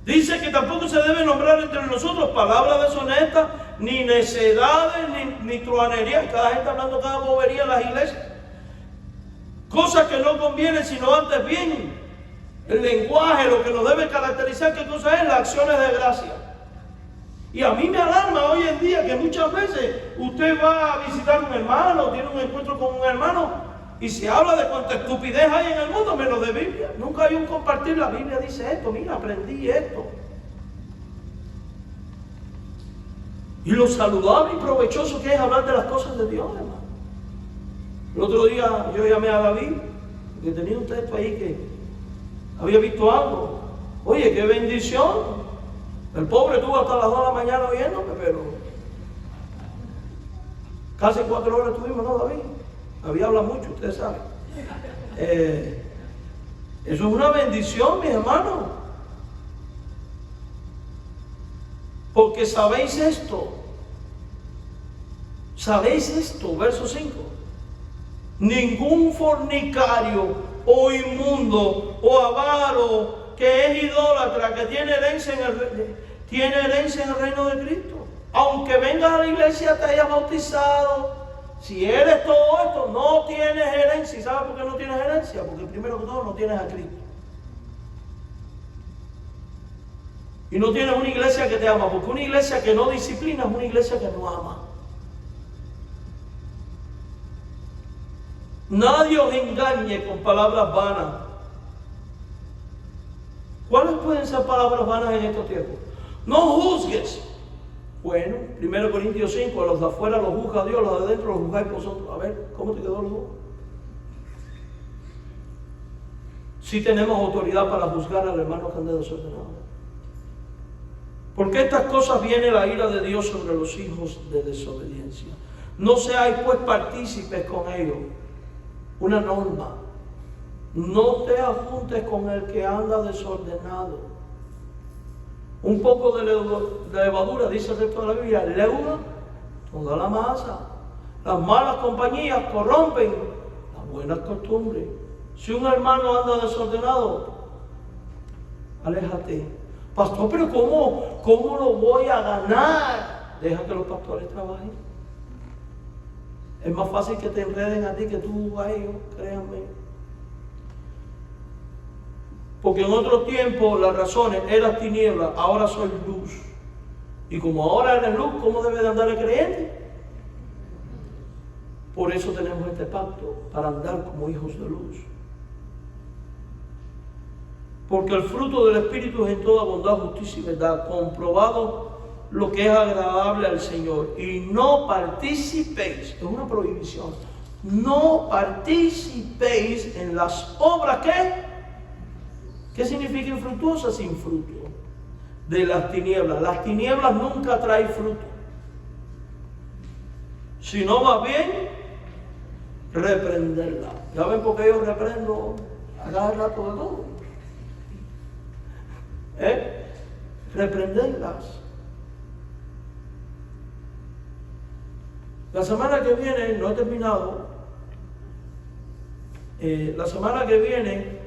Dice que tampoco se debe nombrar entre nosotros palabras deshonestas, ni necedades, ni truhanería. Cada gente hablando cada bobería en las iglesias. Cosas que no convienen, sino antes bien. El lenguaje, lo que nos debe caracterizar, ¿qué cosa es? Las acciones de gracia. Y a mí me alarma hoy en día que muchas veces usted va a visitar a un hermano, tiene un encuentro con un hermano y se habla de cuánta estupidez hay en el mundo, menos de Biblia. Nunca hay un compartir. La Biblia dice esto, mira, aprendí esto. Y lo saludable y provechoso que es hablar de las cosas de Dios, hermano. El otro día yo llamé a David, que tenía un texto ahí que había visto algo. Oye, qué bendición. El pobre estuvo hasta las 2 de la mañana oyéndome, pero casi 4 horas estuvimos, ¿no, David? David habla mucho, ustedes saben. Eso es una bendición, mis hermanos. Porque sabéis esto, verso 5. Ningún fornicario o inmundo o avaro que es idólatra, que tiene herencia en el reino de Cristo. Aunque vengas a la iglesia, te hayas bautizado, si eres todo esto, no tienes herencia. ¿Y sabes por qué no tienes herencia? Porque primero que todo no tienes a Cristo. Y no tienes una iglesia que te ama, porque una iglesia que no disciplina es una iglesia que no ama. Nadie os engañe con palabras vanas. ¿Cuáles pueden ser palabras vanas en estos tiempos? No juzgues. Bueno, 1 Corintios 5, a los de afuera los juzga Dios, los de adentro los juzgáis vosotros. A ver, ¿cómo te quedó los dos? Sí tenemos autoridad para juzgar al hermano que anda desordenado. Porque estas cosas viene la ira de Dios sobre los hijos de desobediencia. No seáis pues partícipes con ellos. Una norma. No te ajuntes con el que anda desordenado. Un poco de levadura, dice el resto de la Biblia, leuda toda la masa. Las malas compañías corrompen las buenas costumbres. Si un hermano anda desordenado, aléjate. Pastor, pero ¿cómo lo voy a ganar? Deja que los pastores trabajen. Es más fácil que te enreden a ti que tú a ellos, créanme. Porque en otro tiempo las razones eran tinieblas, ahora soy luz. Y como ahora eres luz, ¿cómo debe de andar el creyente? Por eso tenemos este pacto, para andar como hijos de luz. Porque el fruto del Espíritu es en toda bondad, justicia y verdad, comprobado lo que es agradable al Señor. Y no participéis, es una prohibición, no participéis en las obras ¿qué significa infructuosas? Sin fruto, de las tinieblas. Las tinieblas nunca traen fruto, sino más bien reprenderla. ¿Ya ven por qué yo reprendo a cada rato de todo? Reprenderlas. La semana que viene, no he terminado, la semana que viene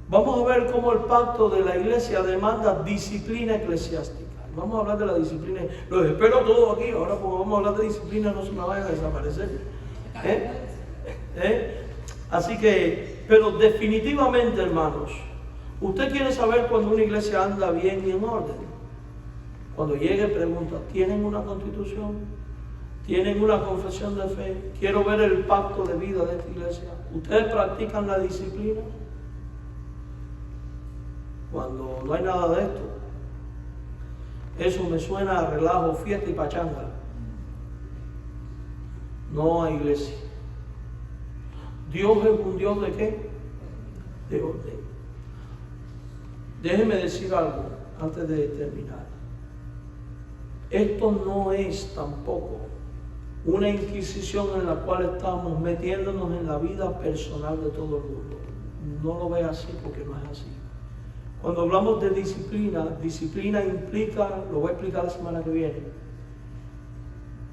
vamos a ver cómo el pacto de la iglesia demanda disciplina eclesiástica. Vamos a hablar de la disciplina. Los espero todos aquí. Ahora porque vamos a hablar de disciplina, no se me vayan a desaparecer. Así que, pero definitivamente, hermanos, usted quiere saber cuando una iglesia anda bien y en orden. Cuando llegue pregunta, ¿tienen una constitución? ¿Tienen una confesión de fe? Quiero ver el pacto de vida de esta iglesia. ¿Ustedes practican la disciplina? Cuando no hay nada de esto, eso me suena a relajo, fiesta y pachanga. No hay iglesia. Dios es un Dios ¿de qué? De orden. Déjeme decir algo antes de terminar. Esto no es tampoco una inquisición en la cual estamos metiéndonos en la vida personal de todo el mundo. No lo ve así porque no es así. Cuando hablamos de disciplina, disciplina implica, lo voy a explicar la semana que viene,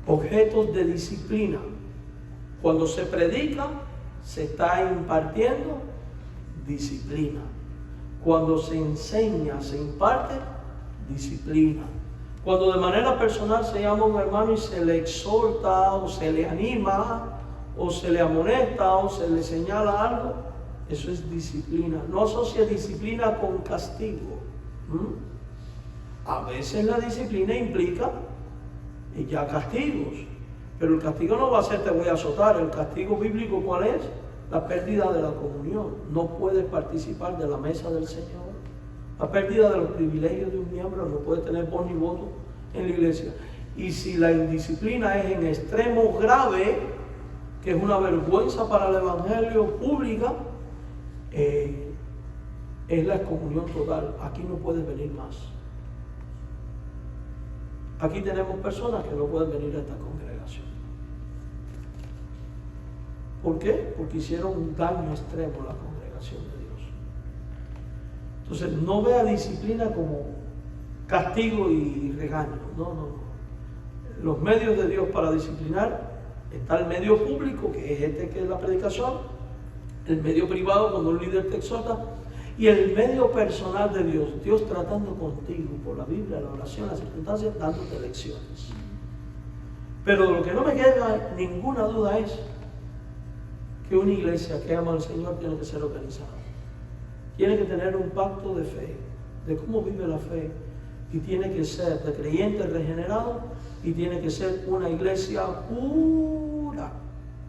objetos de disciplina. Cuando se predica, se está impartiendo disciplina. Cuando se enseña, se imparte disciplina. Cuando de manera personal se llama a un hermano y se le exhorta, o se le anima, o se le amonesta, o se le señala algo, eso es disciplina. No asocia disciplina con castigo. A veces la disciplina implica ya castigos, pero el castigo no va a ser te voy a azotar. El castigo bíblico, ¿cuál es? La pérdida de la comunión. No puedes participar de la mesa del Señor. La pérdida de los privilegios de un miembro. No puede tener voz ni voto en la iglesia. Y si la indisciplina es en extremo grave, que es una vergüenza para el evangelio pública, es la excomunión total. Aquí no puedes venir más. Aquí tenemos personas que no pueden venir a esta congregación. ¿Por qué? Porque hicieron un daño extremo a la congregación de Dios. Entonces, no vea disciplina como castigo y regaño. No. Los medios de Dios para disciplinar, está el medio público, que es que es la predicación, el medio privado, cuando un líder te exhorta, y el medio personal de Dios, Dios tratando contigo por la Biblia, la oración, las circunstancias, dándote lecciones. Pero lo que no me queda ninguna duda es que una iglesia que ama al Señor tiene que ser organizada. Tiene que tener un pacto de fe, de cómo vive la fe, y tiene que ser de creyentes regenerados, y tiene que ser una iglesia pura.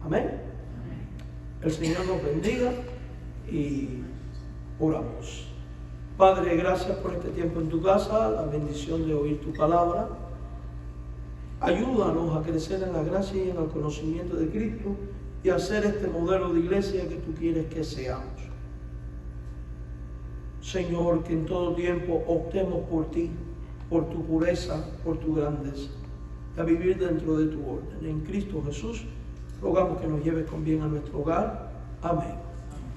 Amén. El Señor nos bendiga y oramos. Padre, gracias por este tiempo en tu casa, la bendición de oír tu palabra. Ayúdanos a crecer en la gracia y en el conocimiento de Cristo y a ser este modelo de iglesia que tú quieres que seamos. Señor, que en todo tiempo optemos por ti, por tu pureza, por tu grandeza, a vivir dentro de tu orden. En Cristo Jesús, rogamos que nos lleves con bien a nuestro hogar. Amén.